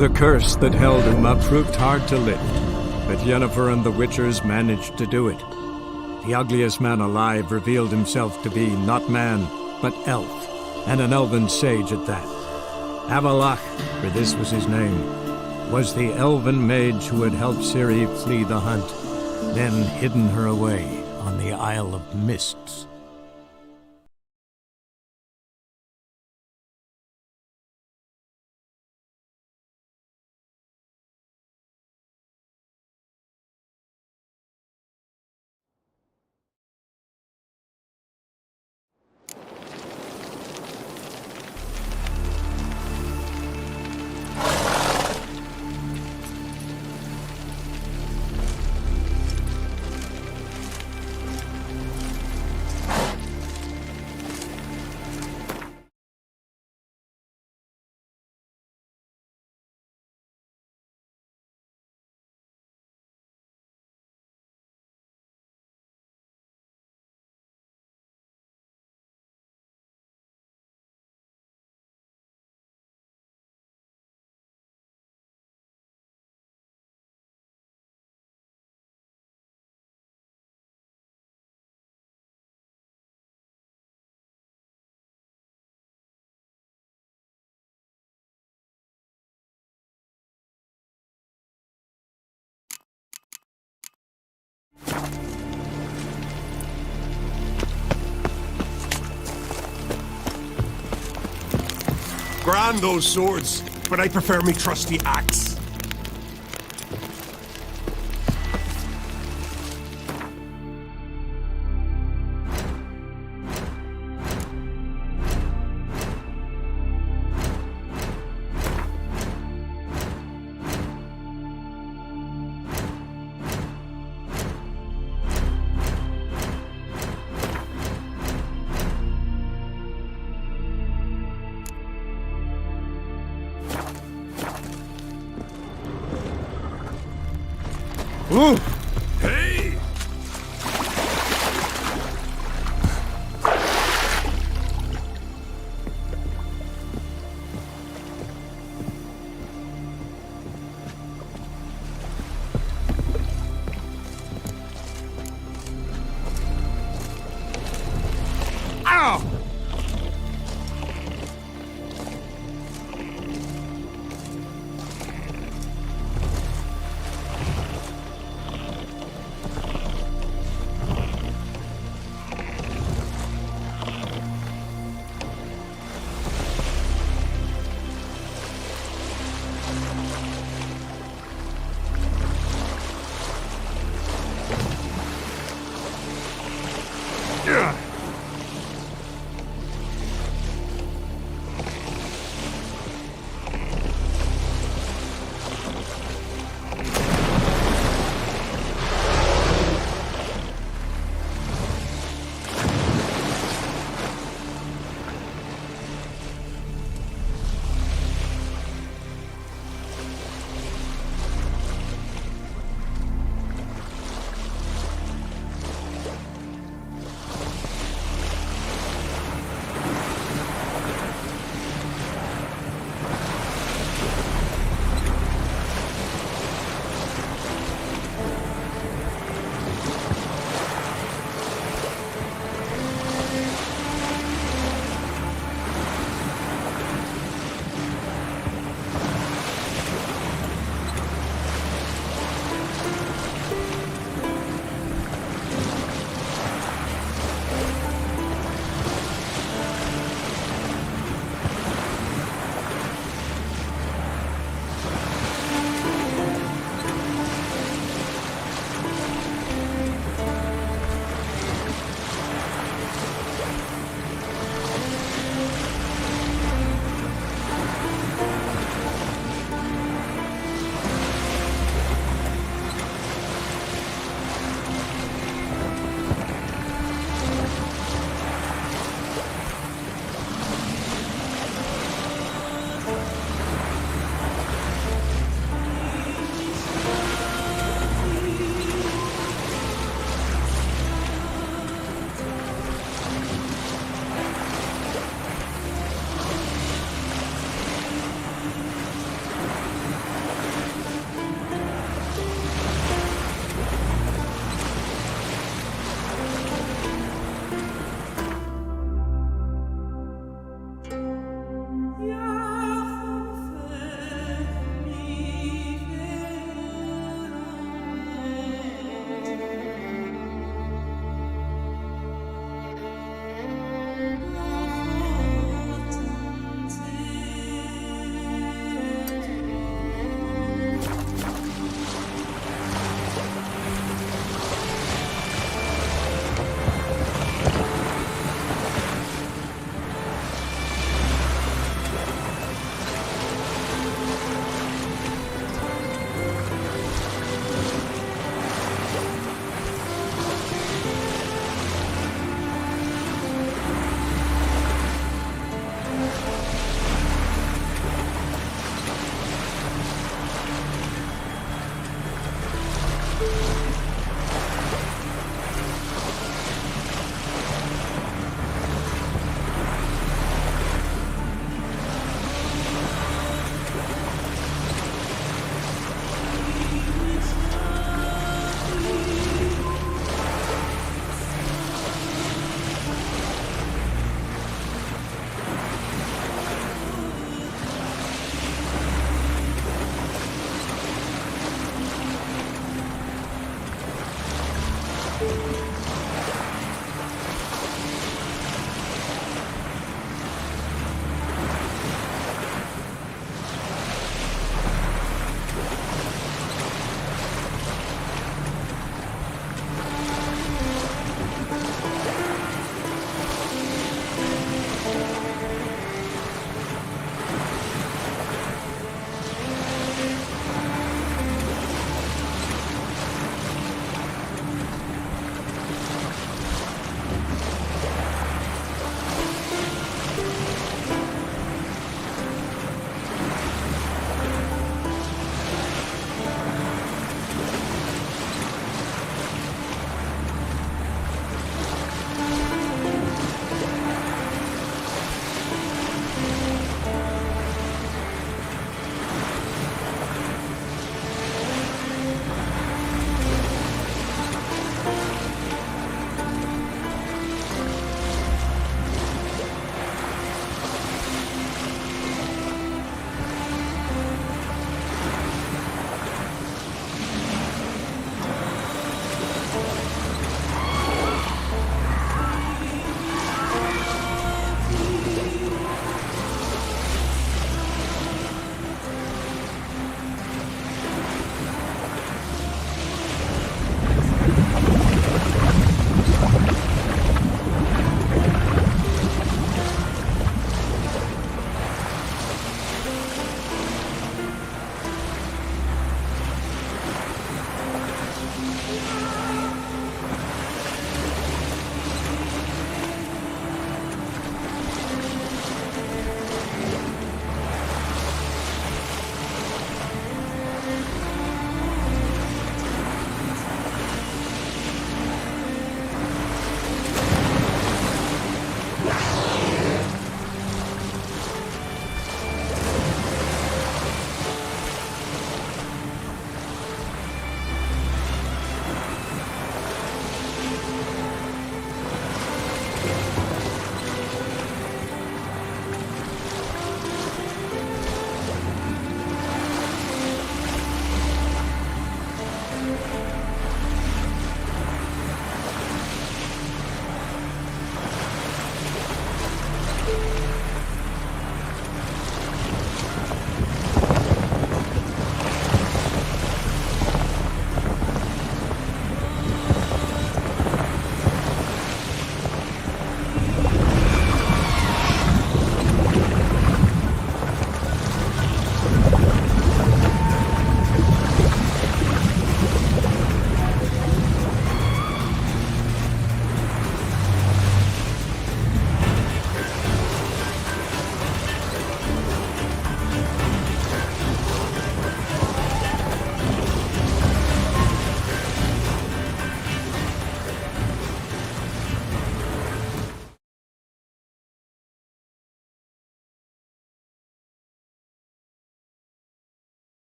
The curse that held him up proved hard to lift, but Yennefer and the Witchers managed to do it. The ugliest man alive revealed himself to be not man, but elf, and an elven sage at that. Avalach, for this was his name, was the elven mage who had helped Ciri flee the hunt, then hidden her away on the Isle of Mists. Grand those swords, but I prefer me trusty axe. Ooh! Hey! Ow!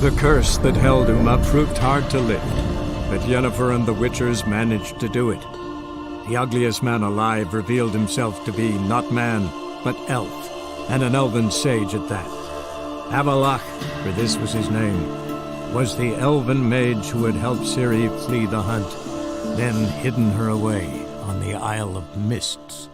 The curse that held Uma proved hard to lift, but Yennefer and the Witchers managed to do it. The ugliest man alive revealed himself to be not man, but elf, and an elven sage at that. Avalach, for this was his name, was the elven mage who had helped CIri flee the hunt, then hidden her away on the Isle of Mists.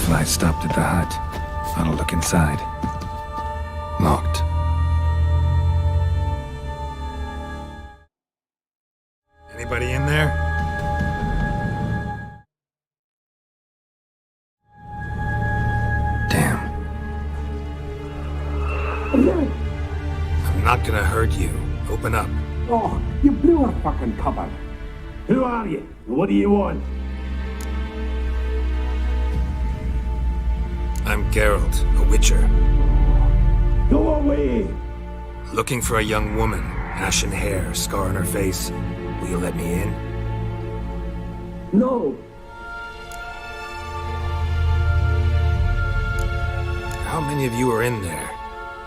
I stopped at the hut. I'll look inside. Locked. Anybody in there? Damn. I'm not gonna hurt you. Open up. Oh, you blew our fucking cover. Who are you? What do you want? I'm Geralt, a witcher. Go away! Looking for a young woman. Ashen hair, scar on her face. Will you let me in? No. How many of you are in there?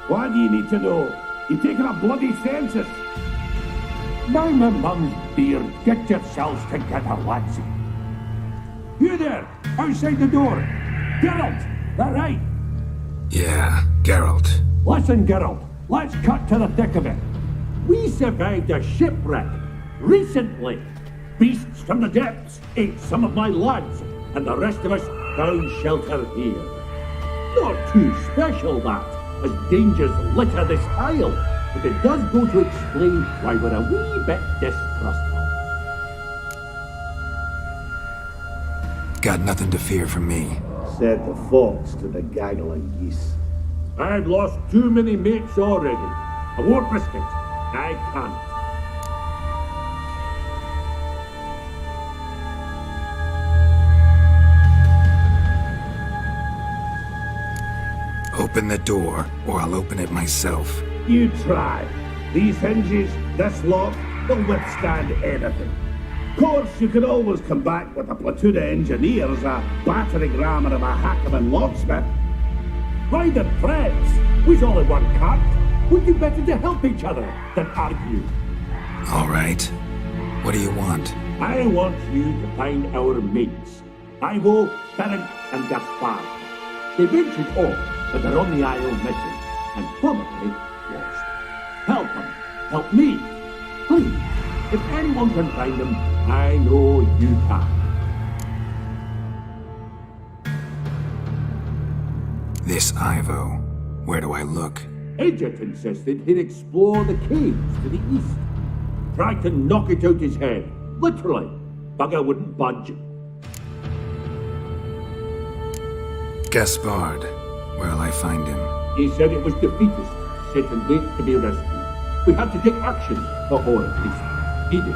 Why do you need to know? You're taking a bloody census. Now my mum's beard, get yourselves together, lads. You there, outside the door. Geralt, that right? Yeah, Geralt. Listen, Geralt, let's cut to the thick of it. We survived a shipwreck recently. Beasts from the depths ate some of my lads, and the rest of us found shelter here. Not too special, that, as dangers litter this isle. but it does go to explain why we're a wee bit distrustful. Got nothing to fear from me. Said the fox to the gaggle of geese. I've lost too many mates already. I won't risk it. I can't. Open the door, or I'll open it myself. You try. These hinges, this lock, they'll withstand anything. Of course, you can always come back with a platoon of engineers, a battering ram and a hackman locksmith. Riding friends, we's all in one cart. We'd do better to help each other than argue. All right. What do you want? I want you to find our mates. Ivo, Ferenc, and Gaspar. They ventured off, but they're on the Isle missing, and probably lost. Help them. Help me. Please. If anyone can find them, I know you can. This Ivo. Where do I look? Agent insisted he'd explore the caves to the east. Tried to knock it out his head. Literally. Bugger wouldn't budge. Gaspard. Where'll I find him? He said it was defeatist, set and wait to be rescued. We had to take action, or at least he did.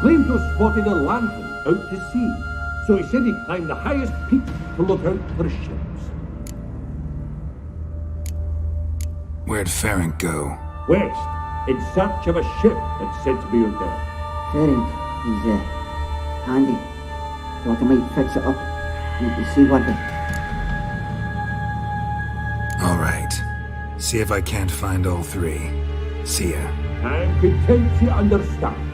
Claimed to have spotted a lantern out to sea, so he said he'd climb the highest peak to look out for ships. Where'd Ferenc go? West, in search of a ship that's said to be out there. Ferenc, he's handy. Thought I might fix it up. Need to see what All right. See if I can't find all three. See ya. I'm content to understand.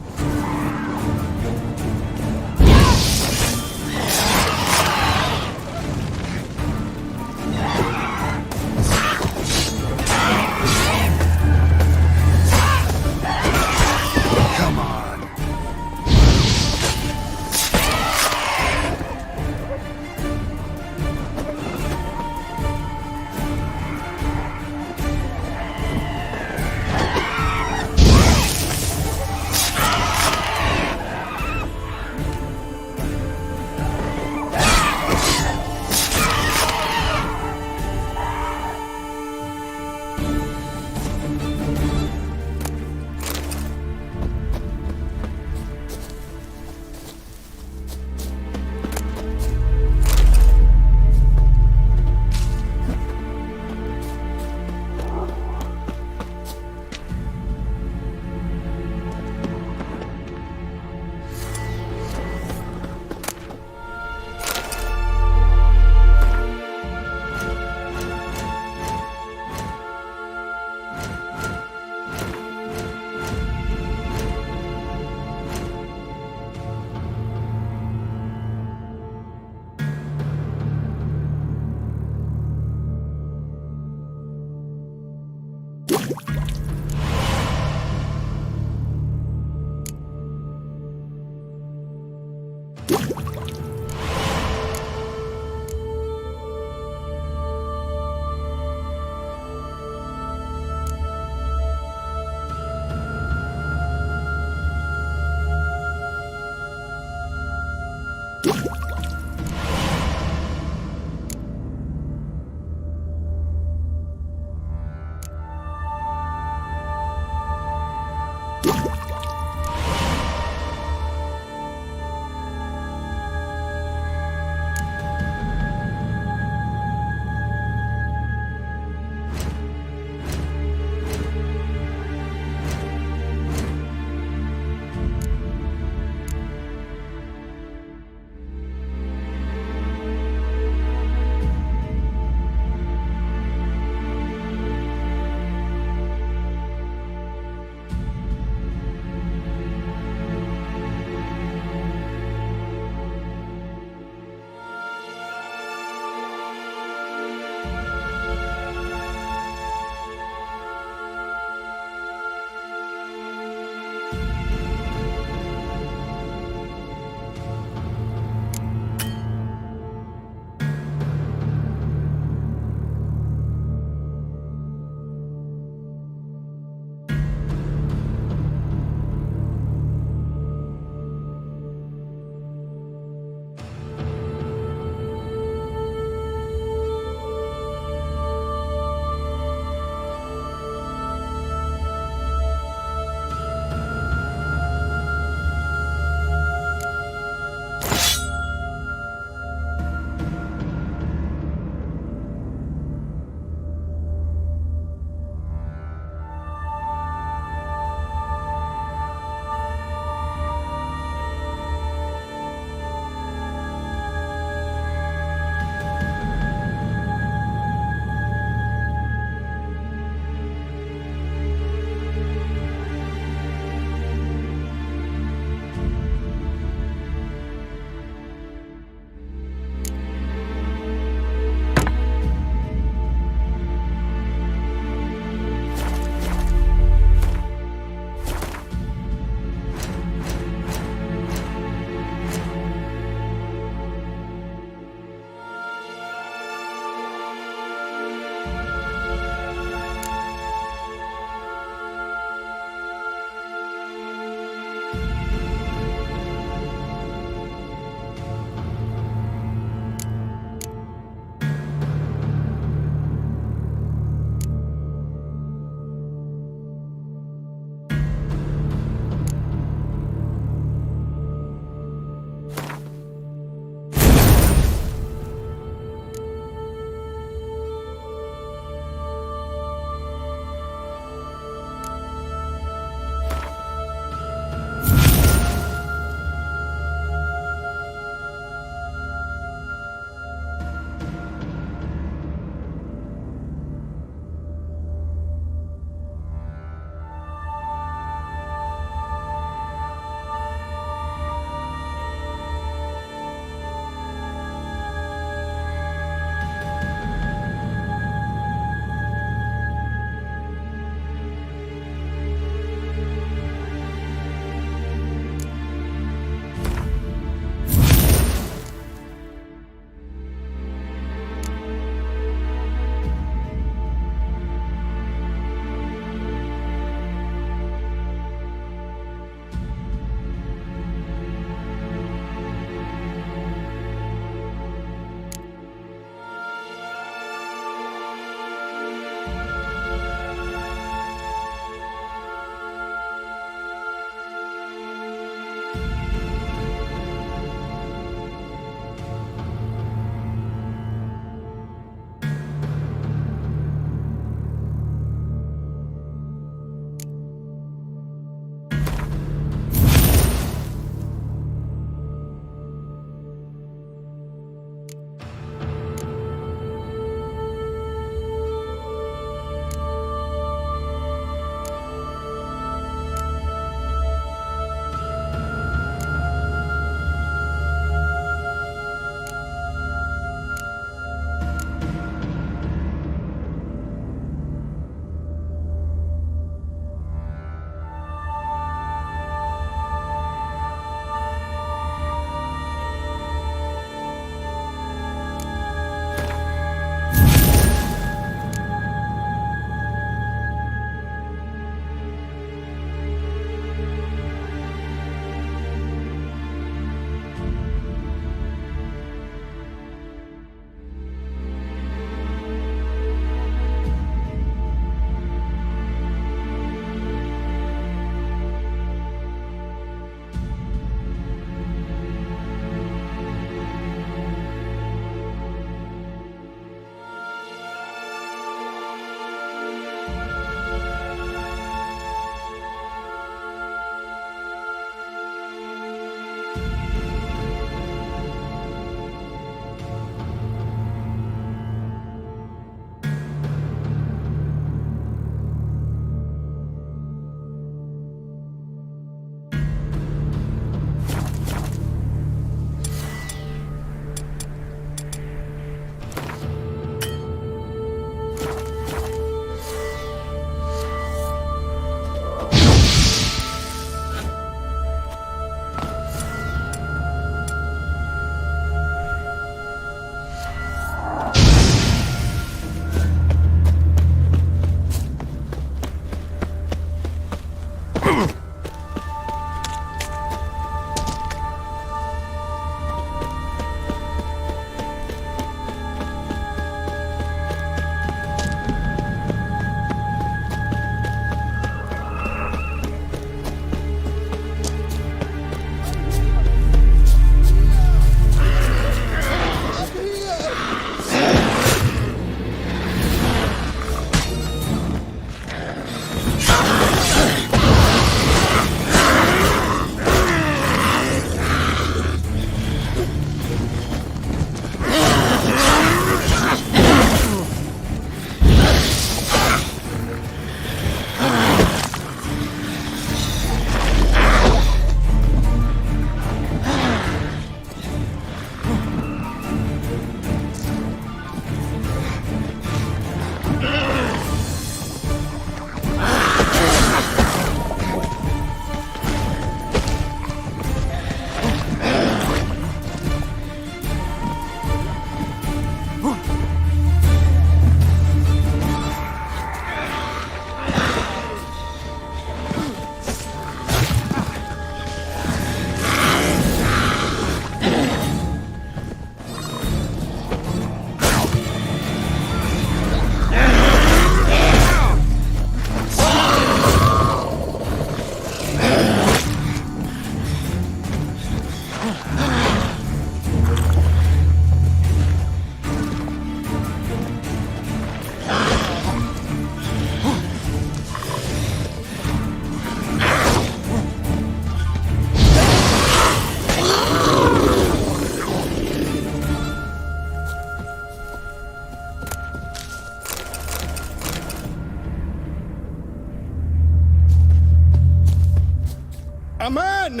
A man!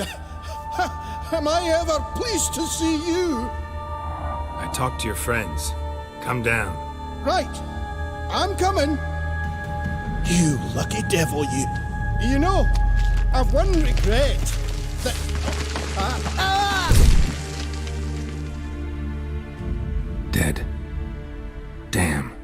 Am I ever pleased to see you? I talked to your friends. Come down. Right. I'm coming. You lucky devil, you. You know, I've one regret. That... Dead. Damn.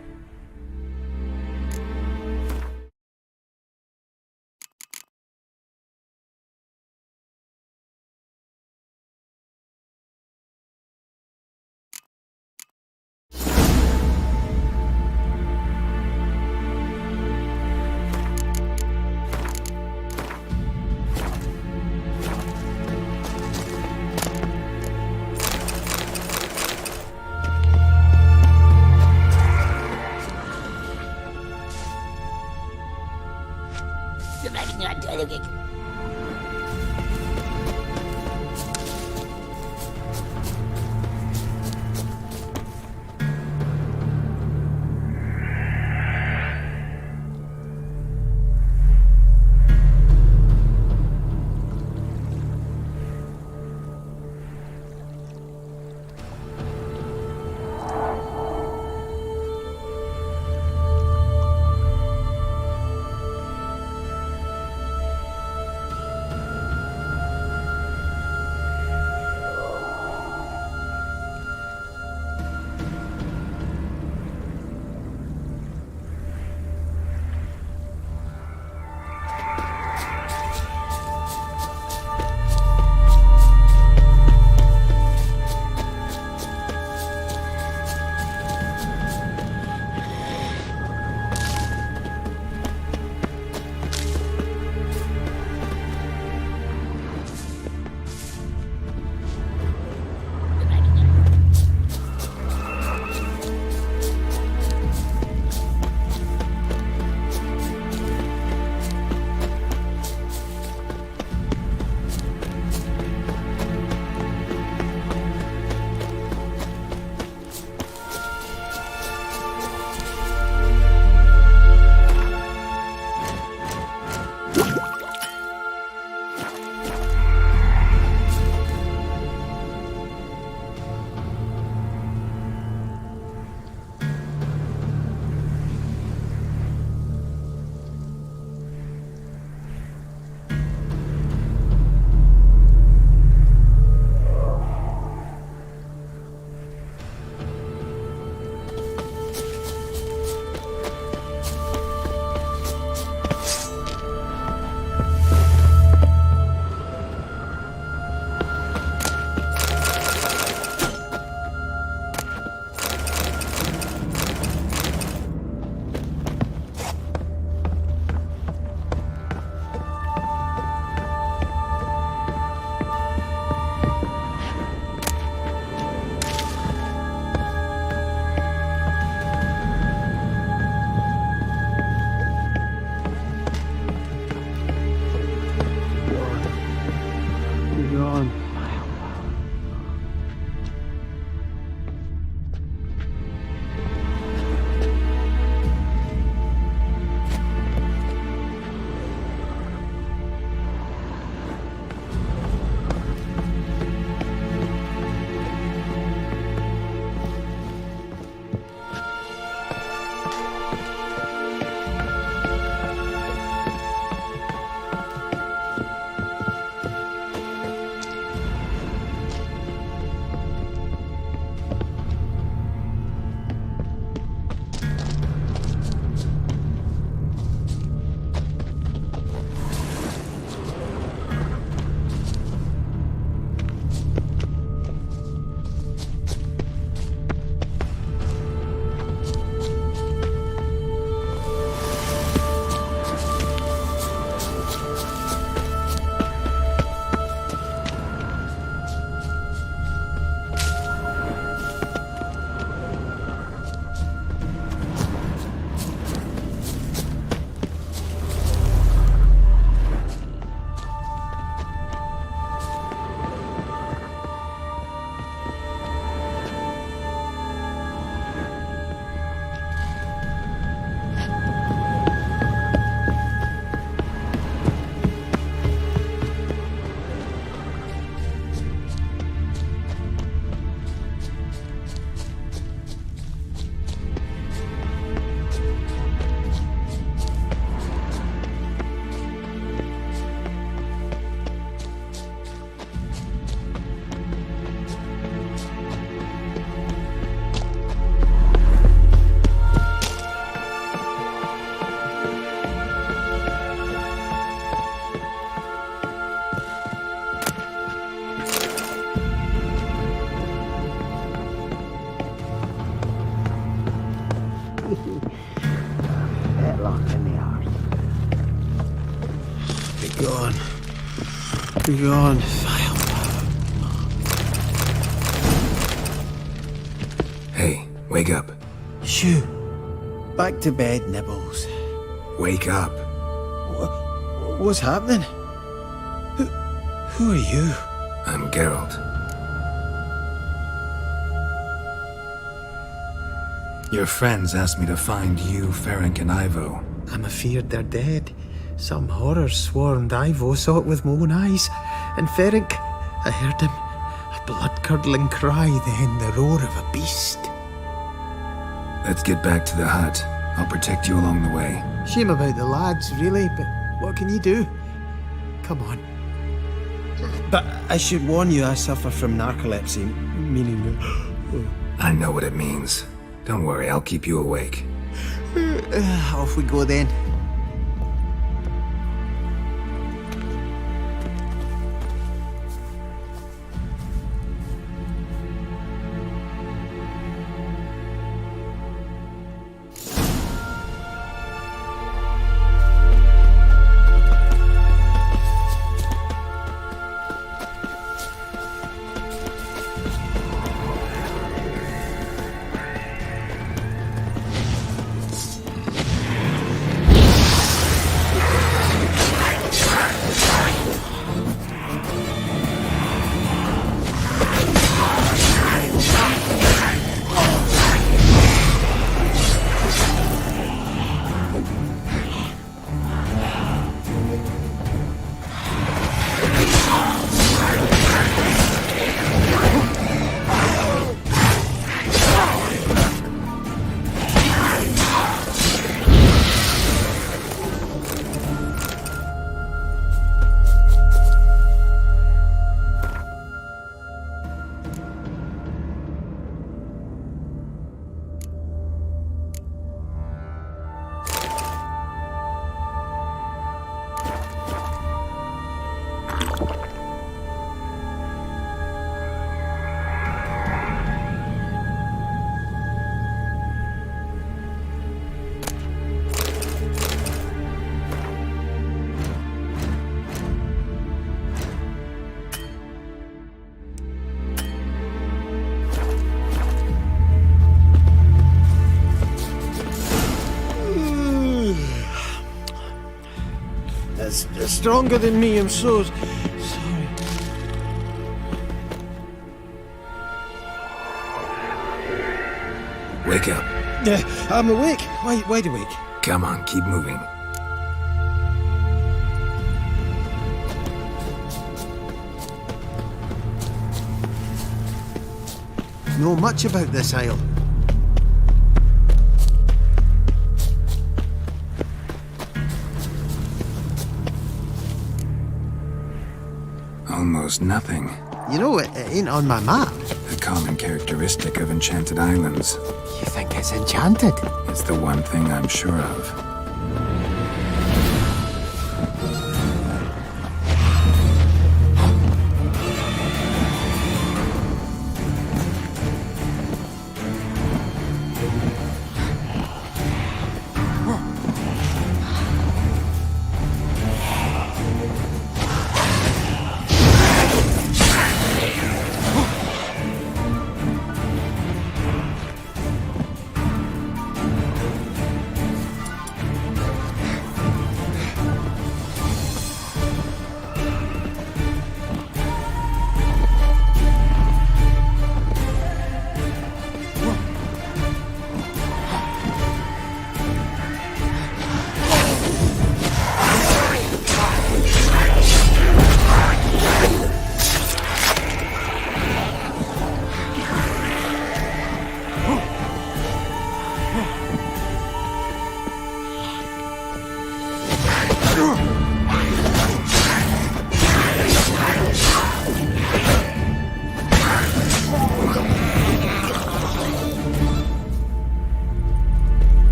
stuck in the earth. Be gone. Be gone, vile. Hey, wake up. Shoo. Back to bed, Nibbles. Wake up. What's happening? Who are you? I'm Geralt. Your friends asked me to find you, Ferenc, and Ivo. I'm afeard they're dead. Some horror swarmed Ivo, saw it with my own eyes. And Ferenc, I heard him. A blood-curdling cry, then the roar of a beast. Let's get back to the hut. I'll protect you along the way. Shame about the lads, really, but what can you do? Come on. But I should warn you, I suffer from narcolepsy, meaning... I know what it means. Don't worry, I'll keep you awake. Off we go then. It's stronger than me, I'm so sorry. Wake up. I'm awake. Wide awake. Come on, keep moving. Know much about this isle. Almost nothing. You know, it ain't on my map. A common characteristic of enchanted islands. You think it's enchanted? It's the one thing I'm sure of.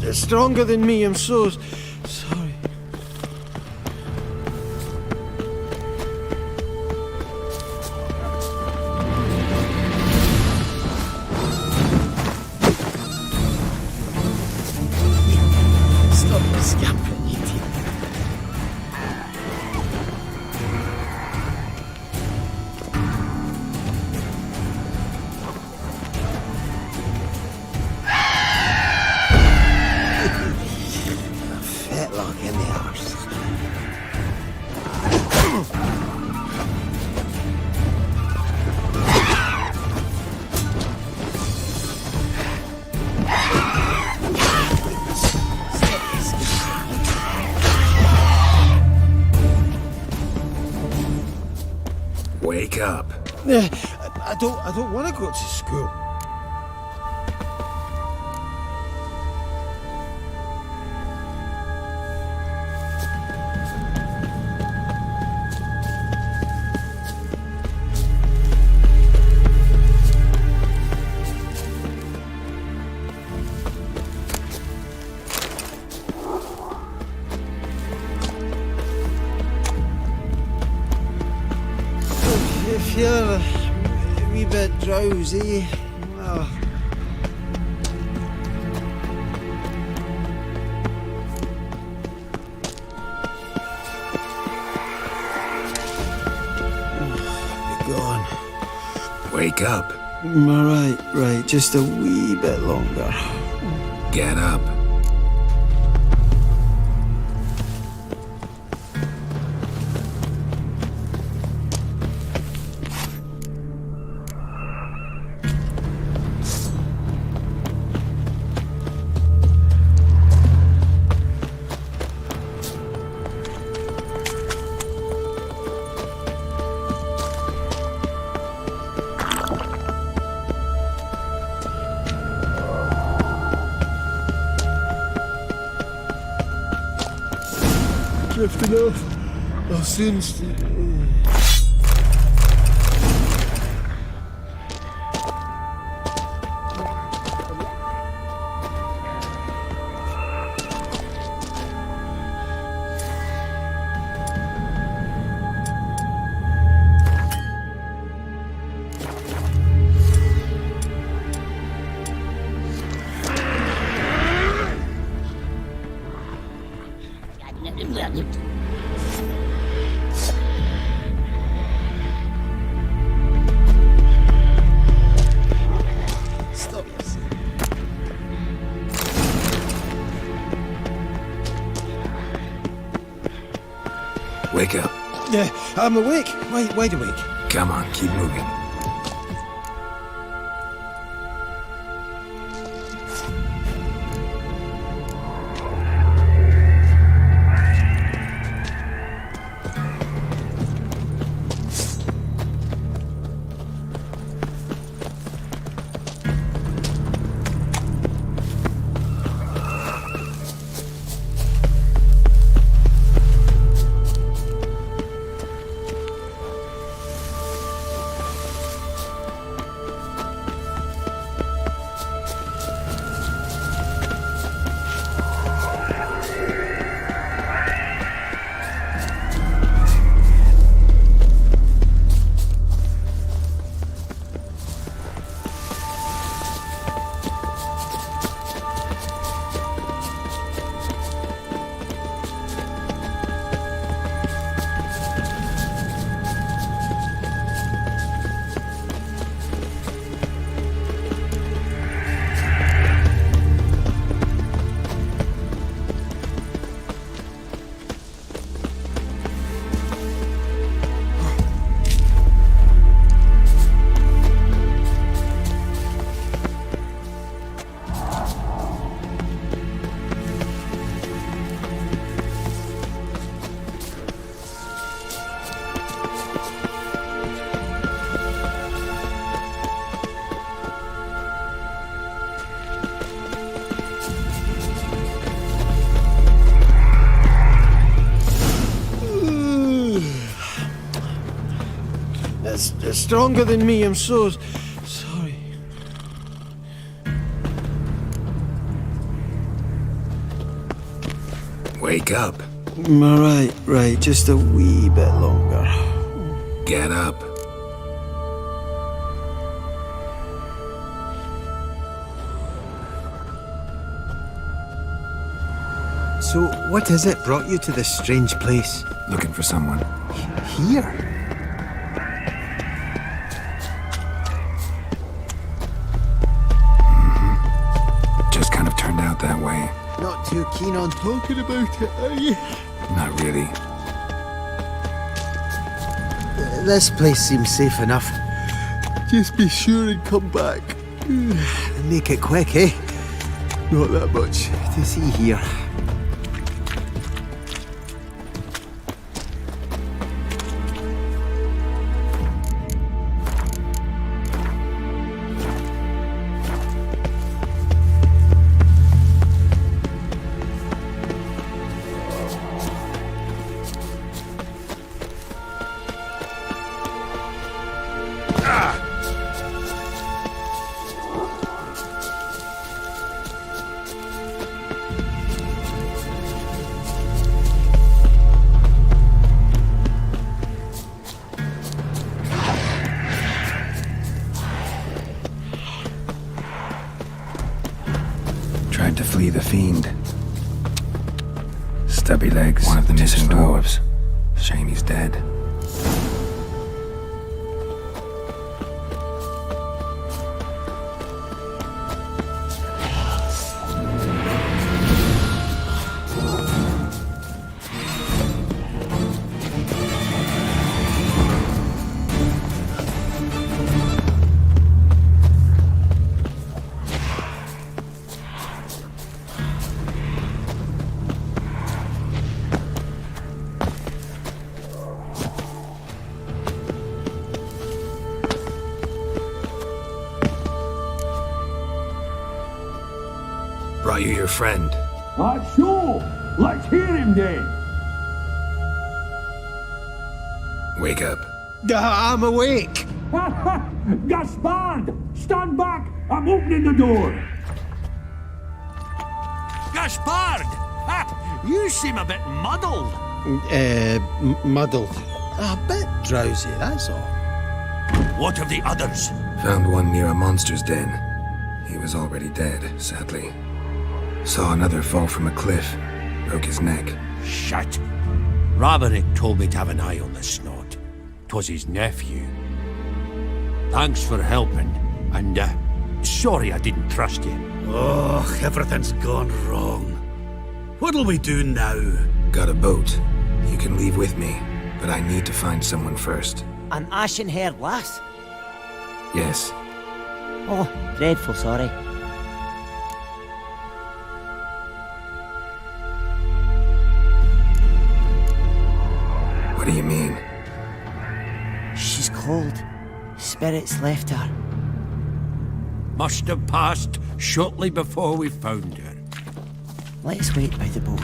It's stronger than me, I'm so sorry. Stop scampering, you idiot. Fetlock in the arse. Wake up. I don't want to go to school. If you're a wee bit drowsy, well, be gone. Wake up. Right, just a wee bit longer. Get up. Drifting off. I'll soon Stop this. Wake up. Yeah, I'm awake. Wide awake. Come on, keep moving. It's stronger than me, I'm so sorry. Wake up. Right, just a wee bit longer. Get up. So, what is it brought you to this strange place? Looking for someone. Here? Just kind of turned out that way. Not too keen on talking about it, are you? Not really. This place seems safe enough. Just be sure and come back. And make it quick, eh? Not that much to see here. Tried to flee the fiend. Stubby legs. One of the missing dwarves. Shame he's dead. Brought you your friend. Sure. Let's hear him then. Wake up. I'm awake. Gaspard! Stand back! I'm opening the door! Gaspard! You seem a bit muddled. Muddled. A bit drowsy, that's all. What of the others? Found one near a monster's den. He was already dead, sadly. Saw another fall from a cliff. Broke his neck. Shit. Roderick told me to have an eye on the snot. 'Twas his nephew. Thanks for helping, and sorry I didn't trust you. Oh, everything's gone wrong. What'll we do now? Got a boat. You can leave with me, but I need to find someone first. An ashen-haired lass? Yes. Oh, dreadful sorry. What do you mean? She's cold. Spirits left her. Must have passed shortly before we found her. Let's wait by the boat.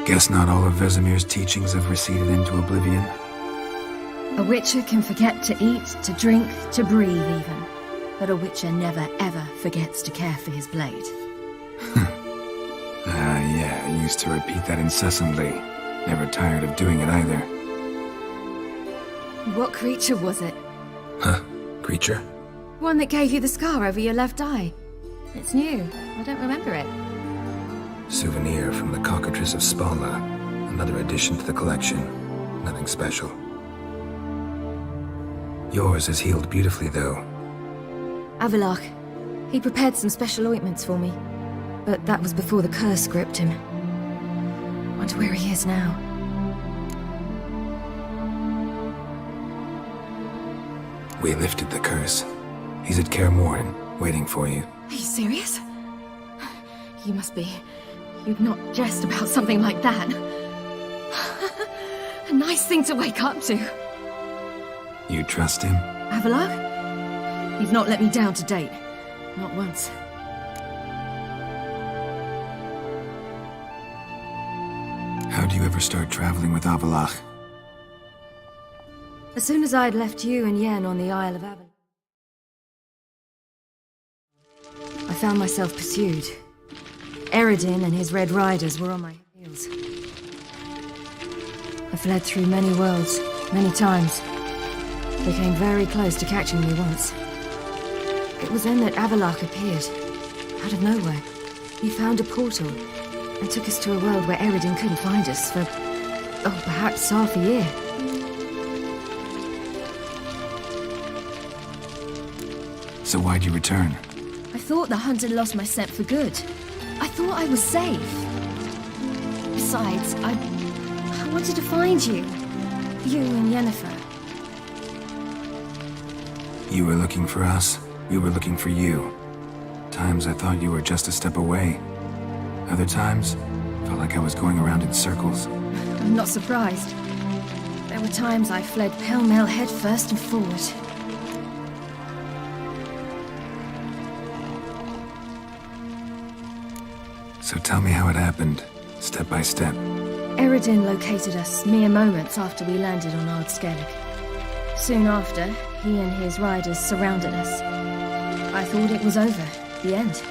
Guess not all of Vesemir's teachings have receded into oblivion. A witcher can forget to eat, to drink, to breathe even. But a witcher never ever forgets to care for his blade. Yeah, I used to repeat that incessantly. Never tired of doing it either. What creature was it? Huh? Creature? One that gave you the scar over your left eye. It's new. I don't remember it. Souvenir from the Cockatrice of Spalna. Another addition to the collection. Nothing special. Yours has healed beautifully, though. Avalach. He prepared some special ointments for me. But that was before the curse gripped him. Wonder where he is now. We lifted the curse. He's at Kaer Morhen, waiting for you. Are you serious? You must be. You'd not jest about something like that. A nice thing to wake up to. You trust him? Avalach? You've not let me down to date. Not once. How do you ever start traveling with Avalach? As soon as I'd left you and Yen on the Isle of Avalach, I found myself pursued. Eredin and his Red Riders were on my heels. I fled through many worlds, many times. They came very close to catching me once. It was then that Avalach appeared, out of nowhere. He found a portal and took us to a world where Eredin couldn't find us for, perhaps half a year. So why'd you return? I thought the hunt had lost my scent for good. I thought I was safe. Besides, I wanted to find you. You and Yennefer. You were looking for us. We were looking for you. Times I thought you were just a step away. Other times, felt like I was going around in circles. I'm not surprised. There were times I fled pell-mell head first and forward. So tell me how it happened, step by step. Eredin located us mere moments after we landed on Ard Skellig. Soon after, he and his riders surrounded us. I thought it was over, the end.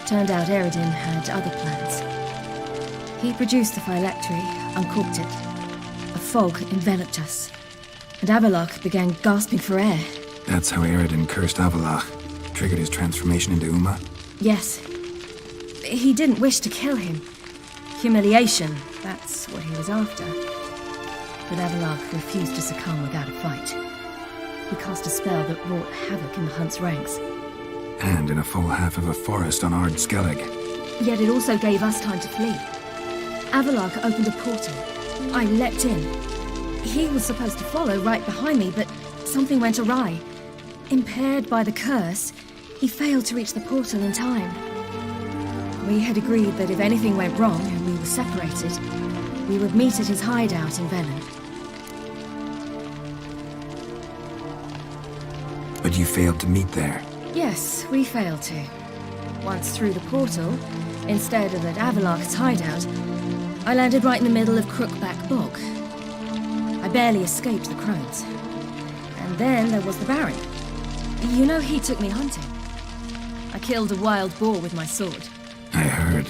Turned out Eredin had other plans. He produced the phylactery, uncorked it. A fog enveloped us, and Avalach began gasping for air. That's how Eredin cursed Avalach, triggered his transformation into Uma? Yes. He didn't wish to kill him. Humiliation, that's what he was after. But Avalach refused to succumb without a fight. He cast a spell that wrought havoc in the hunt's ranks. And in a full half of a forest on Ard Skellig. Yet it also gave us time to flee. Avalach opened a portal. I leapt in. He was supposed to follow right behind me, but something went awry. Impaired by the curse, he failed to reach the portal in time. We had agreed that if anything went wrong and we were separated, we would meet at his hideout in Velen. But you failed to meet there. Yes, we failed to. Once through the portal, instead of at Avalach's hideout, I landed right in the middle of Crookback Bog. I barely escaped the crones. And then there was the Baron. You know, he took me hunting. I killed a wild boar with my sword. I heard.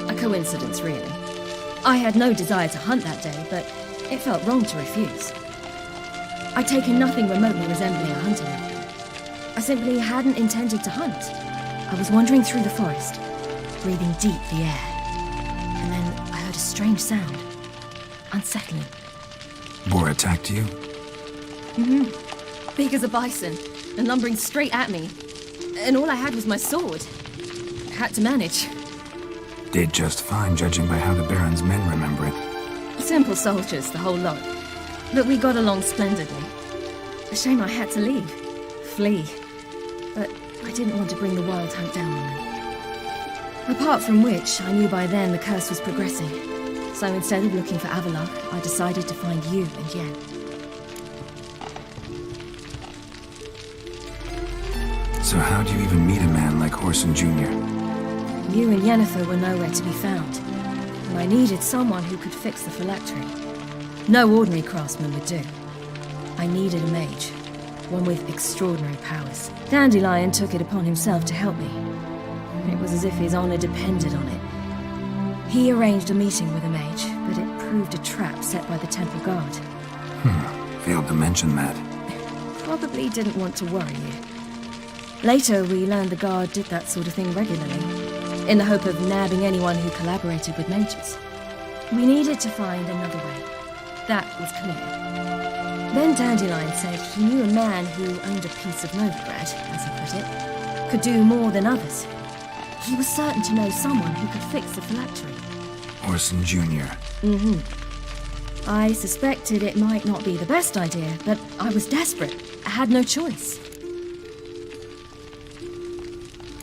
A coincidence, really. I had no desire to hunt that day, but it felt wrong to refuse. I'd taken nothing remotely resembling a hunting outfit. I simply hadn't intended to hunt. I was wandering through the forest, breathing deep the air. And then I heard a strange sound. Unsettling. Boar attacked you? Big as a bison, and lumbering straight at me. And all I had was my sword. Had to manage. Did just fine, judging by how the Baron's men remember it. Simple soldiers, the whole lot. But we got along splendidly. A shame I had to leave. Flee. But I didn't want to bring the wild hunt down on them. Apart from which, I knew by then the curse was progressing. So instead of looking for Avalach, I decided to find you and Yen. So how do you even meet a man like Horson Jr.? You and Yennefer were nowhere to be found. I needed someone who could fix the phylactery. No ordinary craftsman would do. I needed a mage, one with extraordinary powers. Dandelion took it upon himself to help me. It was as if his honor depended on it. He arranged a meeting with a mage, but it proved a trap set by the temple guard. Failed to mention that. Probably didn't want to worry you. Later, we learned the guard did that sort of thing regularly, in the hope of nabbing anyone who collaborated with mages. We needed to find another way. That was clear. Then Dandelion said he knew a man who owned a piece of Novigrad, as he put it, could do more than others. He was certain to know someone who could fix the phylactery. Orson Jr. I suspected it might not be the best idea, but I was desperate. I had no choice.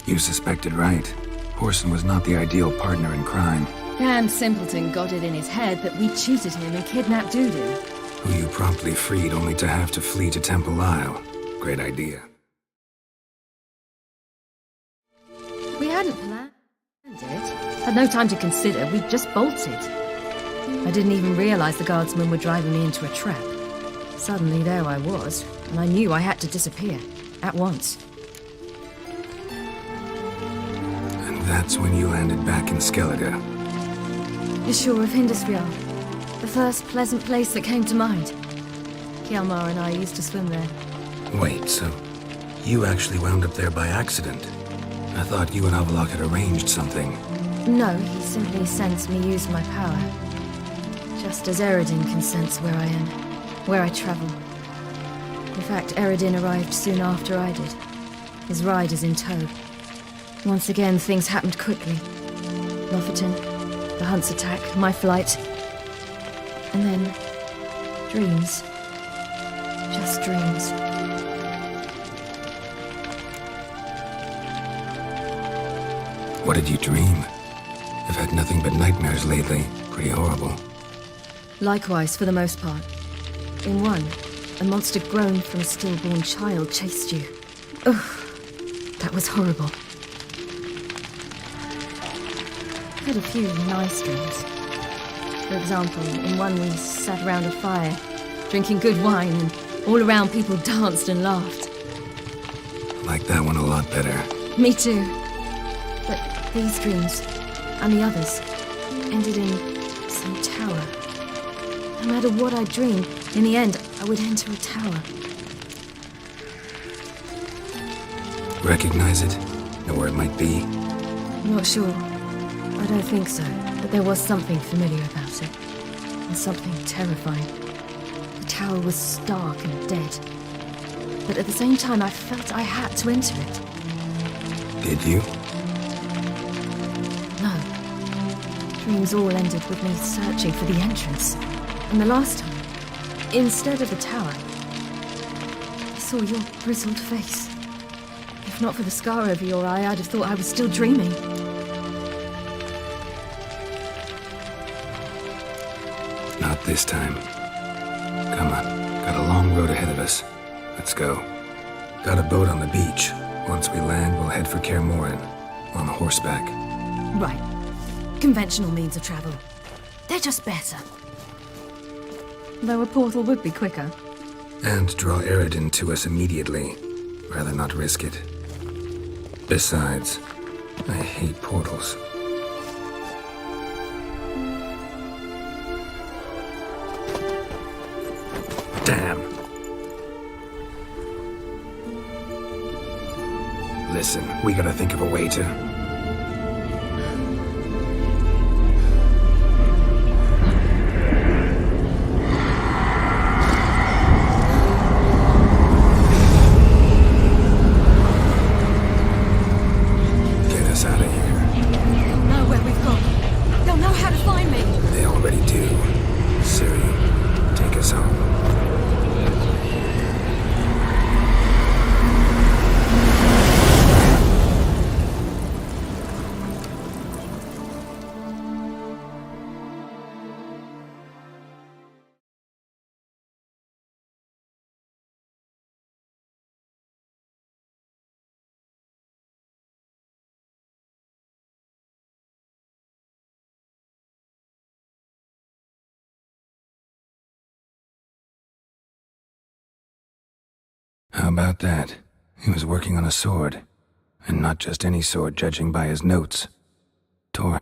You suspected right. Orson was not the ideal partner in crime. Damn simpleton got it in his head that we cheated him and kidnapped Dudu. Who you promptly freed only to have to flee to Temple Isle. Great idea. We hadn't planned it. Had no time to consider, we just bolted. I didn't even realize the guardsmen were driving me into a trap. Suddenly there I was, and I knew I had to disappear. At once. And that's when you landed back in Skellige. The shore of Hindusfjord. The first pleasant place that came to mind. Hjalmar and I used to swim there. Wait, so you actually wound up there by accident? I thought you and Avalok had arranged something. No, he simply sensed me use my power. Just as Eredin can sense where I am, where I travel. In fact, Eredin arrived soon after I did. His riders in tow. Once again, things happened quickly. Lofoten, the hunt's attack, my flight. And then, dreams. Just dreams. What did you dream? I've had nothing but nightmares lately. Pretty horrible. Likewise, for the most part. In one, a monster grown from a stillborn child chased you. Ugh, that was horrible. I had a few nice dreams. For example, in one we sat around a fire, drinking good wine, and all around people danced and laughed. I like that one a lot better. Me too. But these dreams, and the others, ended in some tower. No matter what I dreamed, in the end, I would enter a tower. Recognize it? Know where it might be? Not sure. I don't think so. But there was something familiar about it. And something terrifying. The tower was stark and dead. But at the same time, I felt I had to enter it. Did you? No. Dreams all ended with me searching for the entrance. And the last time, instead of the tower, I saw your grizzled face. If not for the scar over your eye, I'd have thought I was still dreaming. Not this time. Come on. Got a long road ahead of us. Let's go. Got a boat on the beach. Once we land, we'll head for Kaer Morhen. On horseback. Right. Conventional means of travel. They're just better. Though a portal would be quicker. And draw Eredin to us immediately. Rather not risk it. Besides, I hate portals. Damn. Listen, we gotta think of a way to... How about that? He was working on a sword. And not just any sword, judging by his notes. Tor...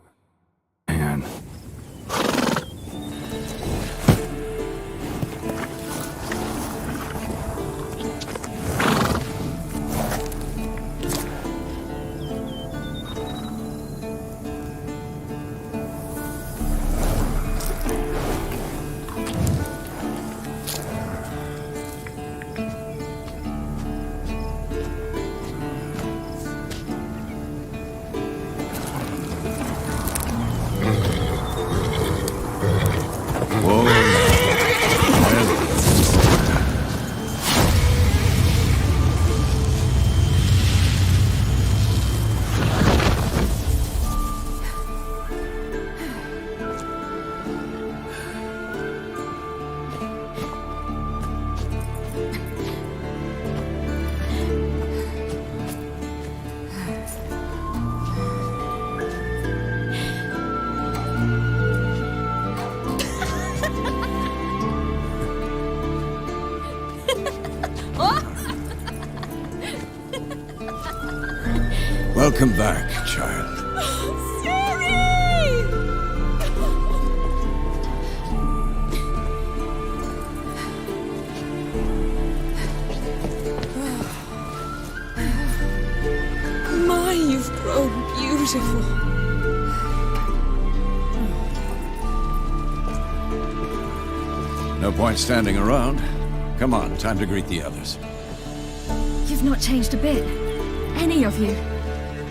Iron. Welcome back, child. CIri! My, you've grown beautiful. No point standing around. Come on, time to greet the others. You've not changed a bit. Any of you.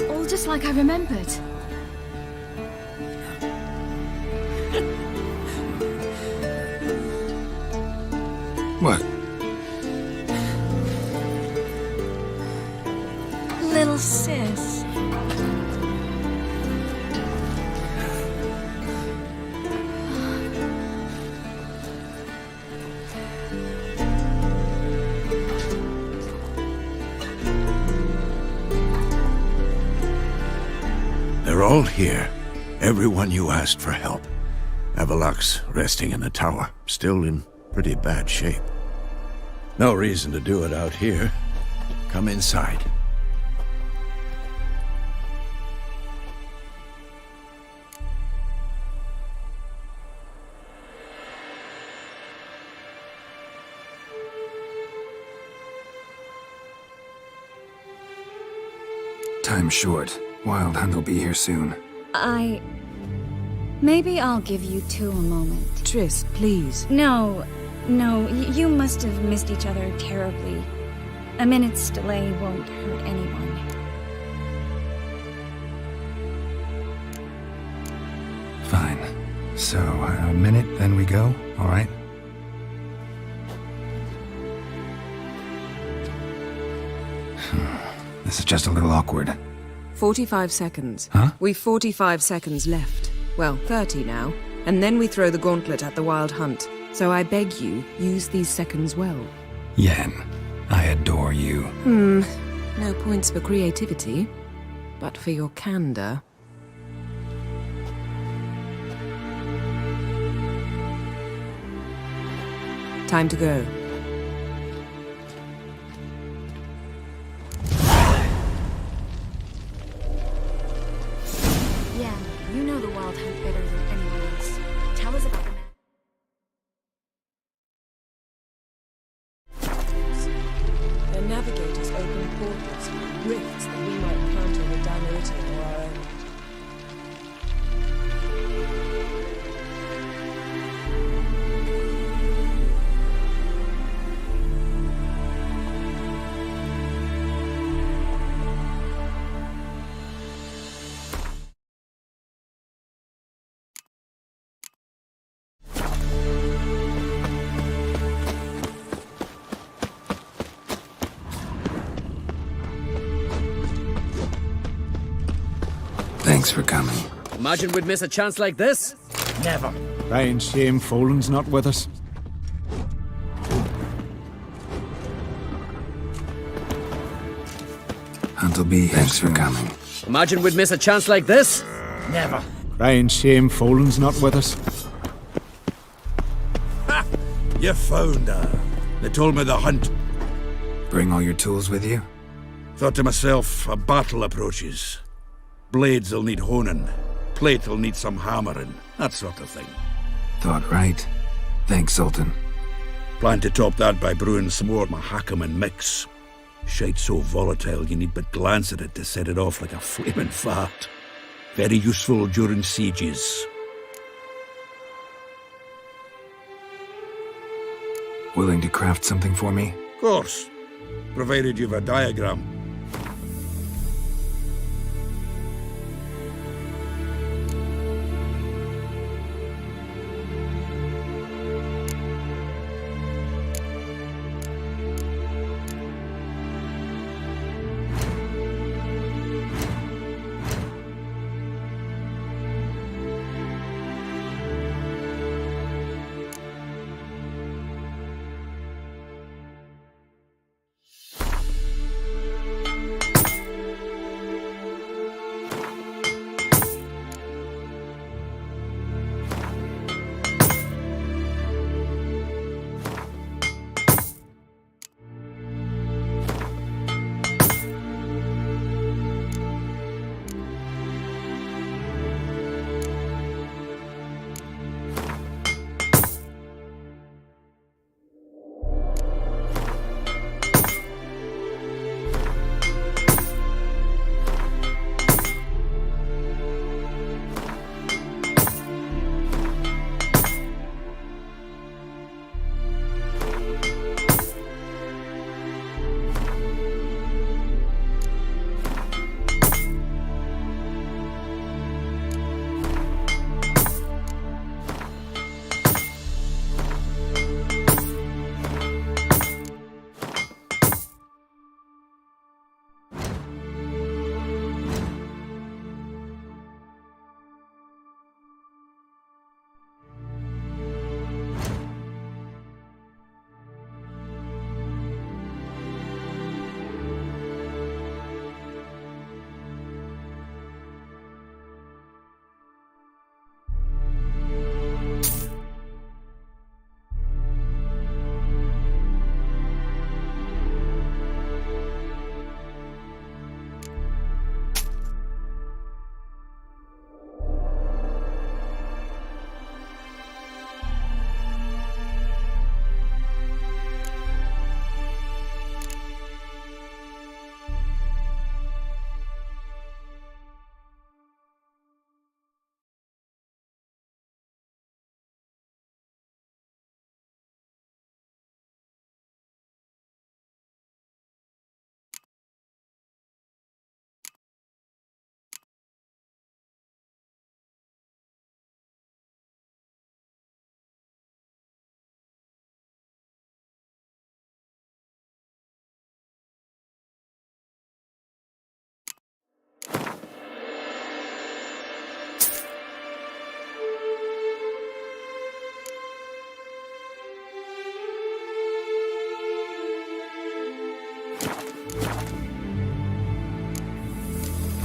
All just like I remembered. What? Little sis. They're all here. Everyone you asked for help. Avalok's resting in the tower, still in pretty bad shape. No reason to do it out here. Come inside. Time's short. Wild Hunt will be here soon. Maybe I'll give you two a moment. Triss, please. No, you must have missed each other terribly. A minute's delay won't hurt anyone. Fine. So, a minute, then we go, alright? This is just a little awkward. 45 seconds. Huh? We've 45 seconds left. Well, 30 now. And then we throw the gauntlet at the Wild Hunt. So I beg you, use these seconds well. Yen, I adore you. No points for creativity, but for your candor. Time to go. Yeah, you know the Wild Hunt better than anyone else. Tell us about the map. The navigators open portals, rifts that we might encounter with Dimeritian or our own. Thanks for coming. Imagine we'd miss a chance like this? Never. Crying shame Folan's not with us. Hunt'll be here. Thanks for coming. Imagine we'd miss a chance like this? Never. Crying shame Folan's not with us. Ha! You found her. They told me the hunt. Bring all your tools with you? Thought to myself, a battle approaches. Blades'll need honing. Plate'll need some hammering. That sort of thing. Thought right. Thanks, Sultan. Plan to top that by brewing some more Mahakaman mix. Shite so volatile you need but glance at it to set it off like a flaming fart. Very useful during sieges. Willing to craft something for me? Of course. Provided you've a diagram.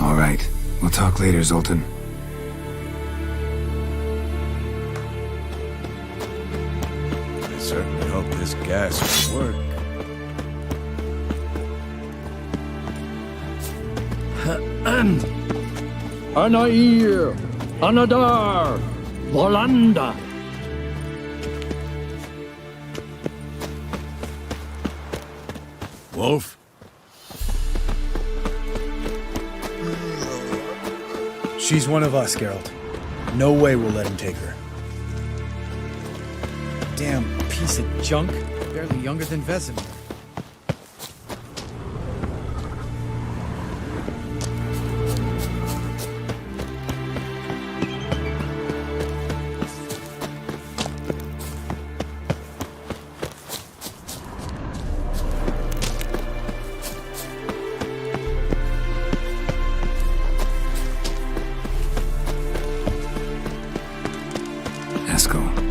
All right. We'll talk later, Zoltan. I certainly hope this gas will work. Anair, Anadar, Volanda. Wolf? She's one of us, Geralt. No way we'll let him take her. Damn piece of junk. Barely younger than Vesemir.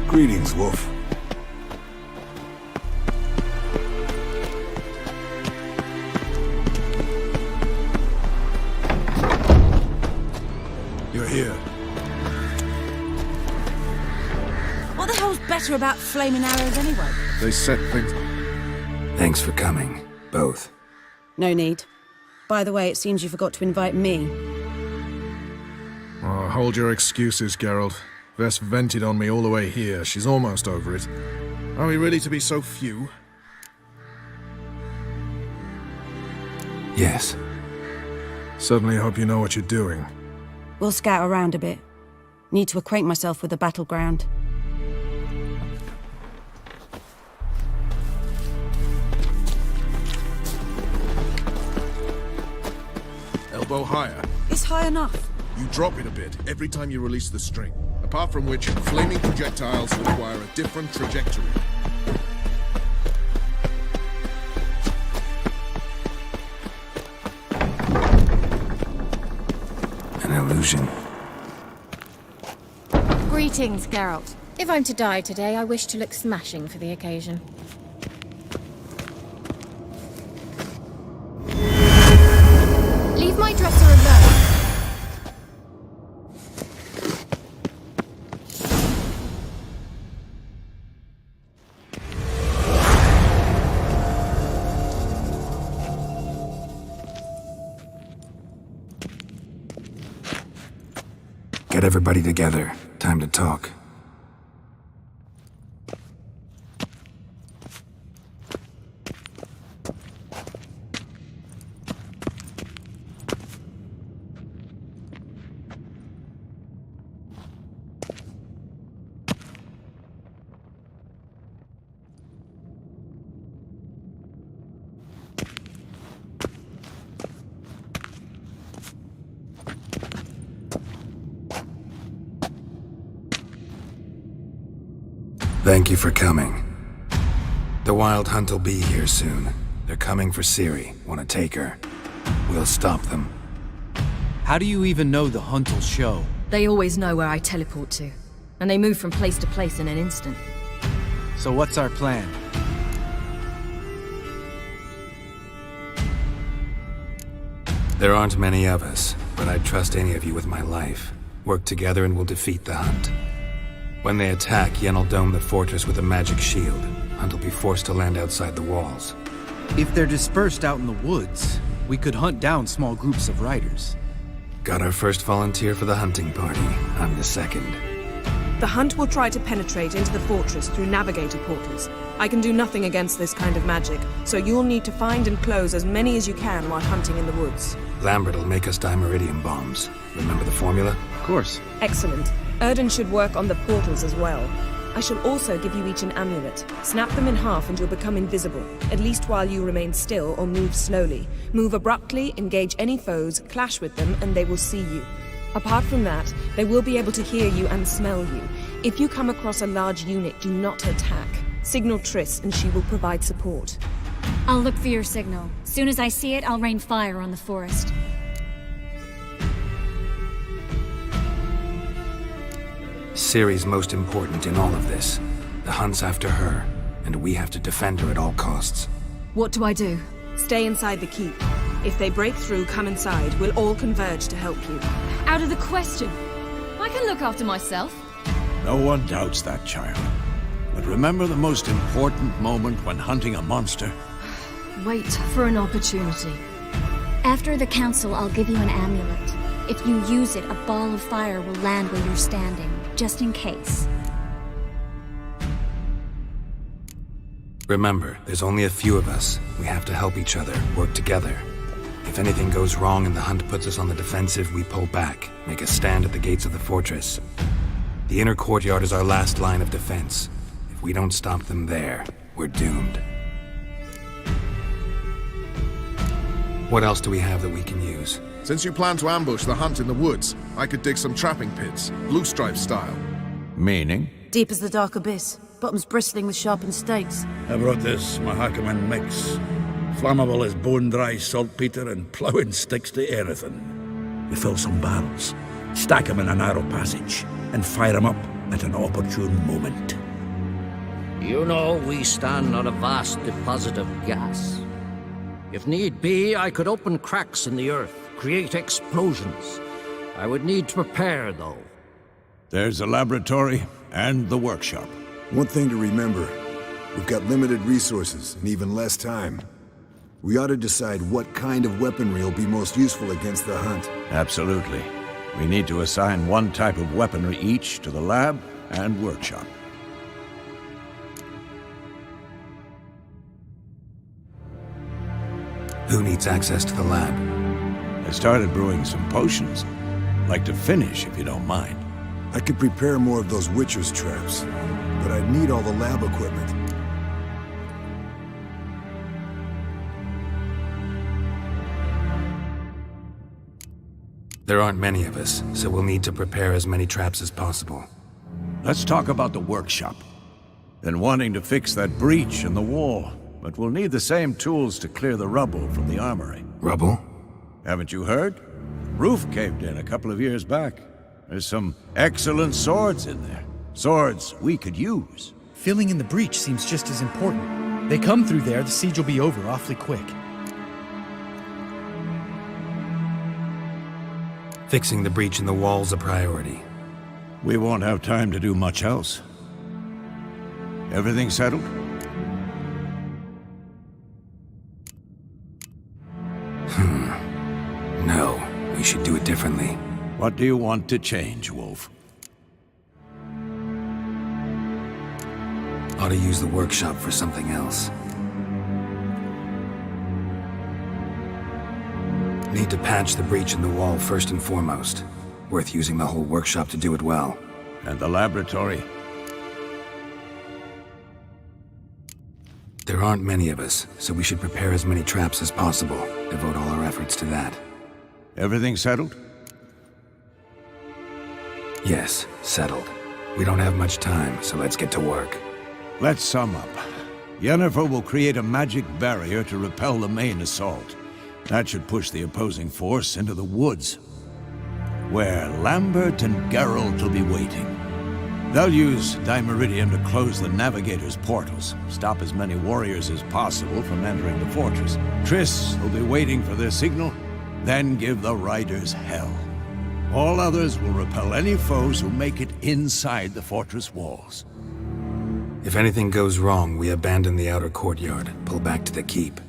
Greetings, Wolf. You're here. What the hell's better about flaming arrows anyway? They set things... Thanks for coming. both. No need. By the way, it seems you forgot to invite me. Oh, hold your excuses, Geralt. Vess vented on me all the way here. She's almost over it. Are we really to be so few? Yes. Certainly hope you know what you're doing. We'll scout around a bit. Need to acquaint myself with the battleground. Elbow higher. It's high enough. You drop it a bit every time you release the string. Apart from which, flaming projectiles require a different trajectory. An illusion. Greetings, Geralt. If I'm to die today, I wish to look smashing for the occasion. Leave my dresser alone. Get everybody together. Time to talk. Thank you for coming. The Wild Hunt will be here soon. They're coming for CIri. Want to take her? We'll stop them. How do you even know the Hunt will show? They always know where I teleport to, and they move from place to place in an instant. So what's our plan? There aren't many of us, but I'd trust any of you with my life. Work together and we'll defeat the Hunt. When they attack, Yen will dome the fortress with a magic shield. Hunt will be forced to land outside the walls. If they're dispersed out in the woods, we could hunt down small groups of riders. Got our first volunteer for the hunting party. I'm the second. The Hunt will try to penetrate into the fortress through navigator portals. I can do nothing against this kind of magic, so you'll need to find and close as many as you can while hunting in the woods. Lambert will make us dimeridium bombs. Remember the formula? Of course. Excellent. Erden should work on the portals as well. I shall also give you each an amulet. Snap them in half and you'll become invisible, at least while you remain still or move slowly. Move abruptly, engage any foes, clash with them, and they will see you. Apart from that, they will be able to hear you and smell you. If you come across a large unit, do not attack. Signal Triss and she will provide support. I'll look for your signal. Soon as I see it, I'll rain fire on the forest. Ciri's most important in all of this. The Hunt's after her, and we have to defend her at all costs. What do I do? Stay inside the keep. If they break through, come inside. We'll all converge to help you. Out of the question. I can look after myself. No one doubts that, child. But remember the most important moment when hunting a monster? Wait for an opportunity. After the council, I'll give you an amulet. If you use it, a ball of fire will land where you're standing, just in case. Remember, there's only a few of us. We have to help each other, work together. If anything goes wrong and the Hunt puts us on the defensive, we pull back, make a stand at the gates of the fortress. The inner courtyard is our last line of defense. If we don't stop them there, we're doomed. What else do we have that we can use? Since you plan to ambush the Hunt in the woods, I could dig some trapping pits, blue stripe style. Meaning? Deep as the dark abyss, bottoms bristling with sharpened stakes. I brought this Mahakaman mix. Flammable as bone-dry saltpeter and ploughing sticks to anything. We fill some barrels, stack them in a narrow passage, and fire them up at an opportune moment. You know, we stand on a vast deposit of gas. If need be, I could open cracks in the earth, create explosions. I would need to prepare, though. There's a laboratory and the workshop. One thing to remember, we've got limited resources and even less time. We ought to decide what kind of weaponry will be most useful against the hunt. Absolutely. We need to assign one type of weaponry each to the lab and workshop. Who needs access to the lab? I started brewing some potions. Like to finish, if you don't mind. I could prepare more of those Witcher's traps, but I'd need all the lab equipment. There aren't many of us, so we'll need to prepare as many traps as possible. Let's talk about the workshop. Been wanting to fix that breach in the wall, but we'll need the same tools to clear the rubble from the armory. Rubble? Haven't you heard? Roof caved in a couple of years back. There's some excellent swords in there. Swords we could use. Filling in the breach seems just as important. They come through there, the siege will be over awfully quick. Fixing the breach in the wall's a priority. We won't have time to do much else. Everything settled? No, we should do it differently. What do you want to change, Wolf? Ought to use the workshop for something else. Need to patch the breach in the wall first and foremost. Worth using the whole workshop to do it well. And the laboratory? There aren't many of us, so we should prepare as many traps as possible. Devote all our efforts to that. Everything settled? Yes, settled. We don't have much time, so let's get to work. Let's sum up. Yennefer will create a magic barrier to repel the main assault. That should push the opposing force into the woods, where Lambert and Geralt will be waiting. They'll use Dimeridium to close the Navigator's portals, stop as many warriors as possible from entering the fortress. Triss will be waiting for their signal, then give the riders hell. All others will repel any foes who make it inside the fortress walls. If anything goes wrong, we abandon the outer courtyard, pull back to the keep.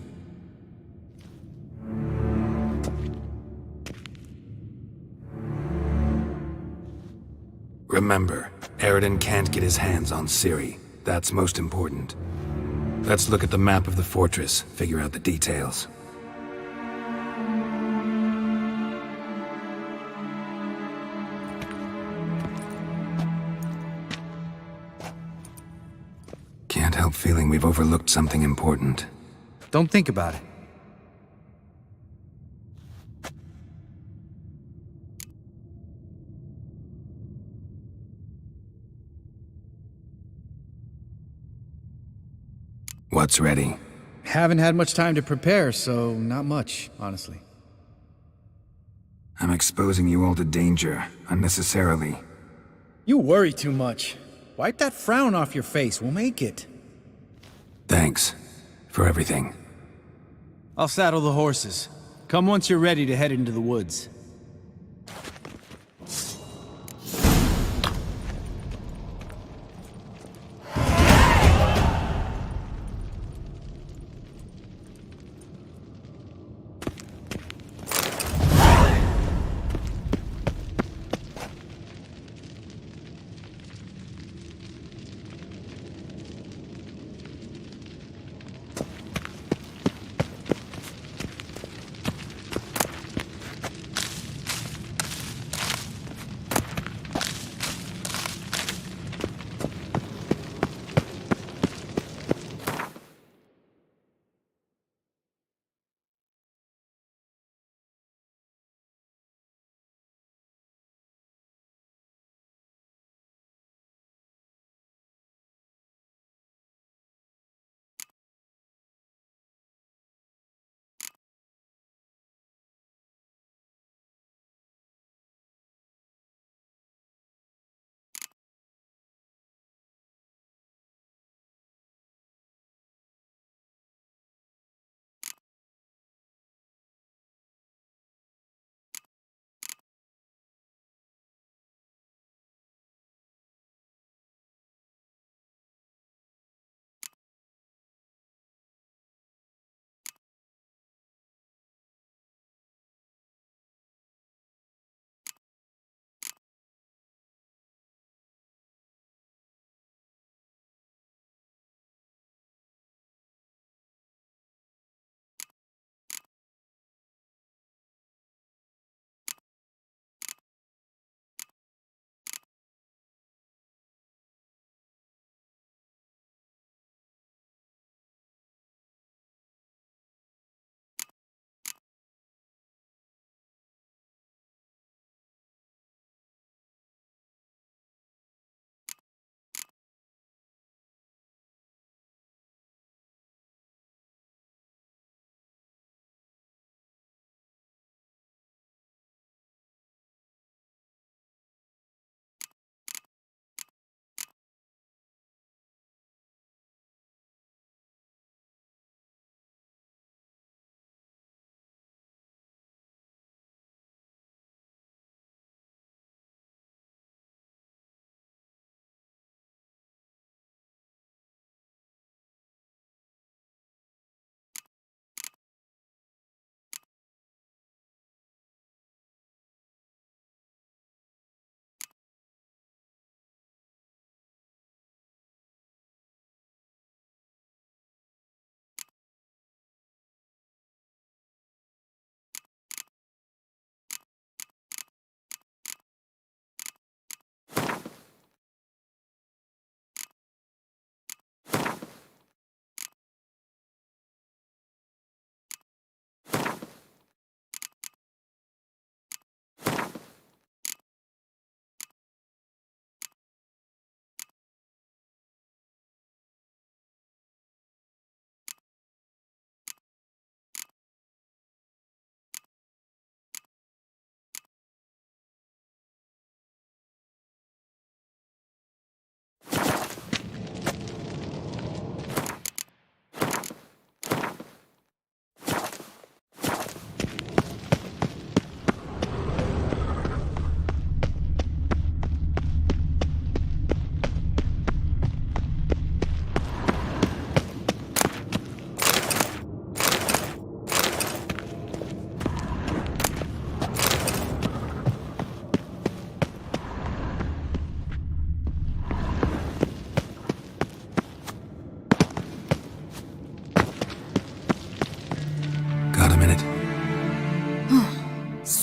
Remember, Eridan can't get his hands on CIri. That's most important. Let's look at the map of the fortress, figure out the details. Can't help feeling we've overlooked something important. Don't think about it. What's ready? Haven't had much time to prepare, so not much, honestly. I'm exposing you all to danger, unnecessarily. You worry too much. Wipe that frown off your face, we'll make it. Thanks for everything. I'll saddle the horses. Come once you're ready to head into the woods.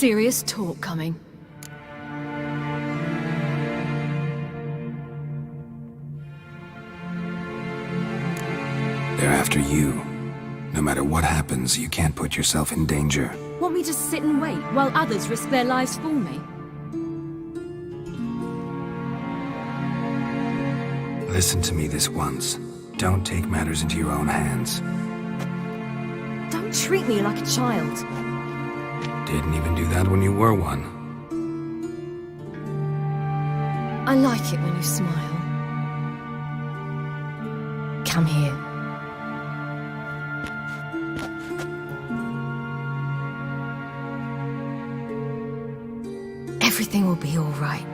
serious talk coming. They're after you. No matter what happens, you can't put yourself in danger. Want me to sit and wait while others risk their lives for me? Listen to me this once. Don't take matters into your own hands. Don't treat me like a child. Didn't even do that when you were one. I like it when you smile. Come here. Everything will be all right.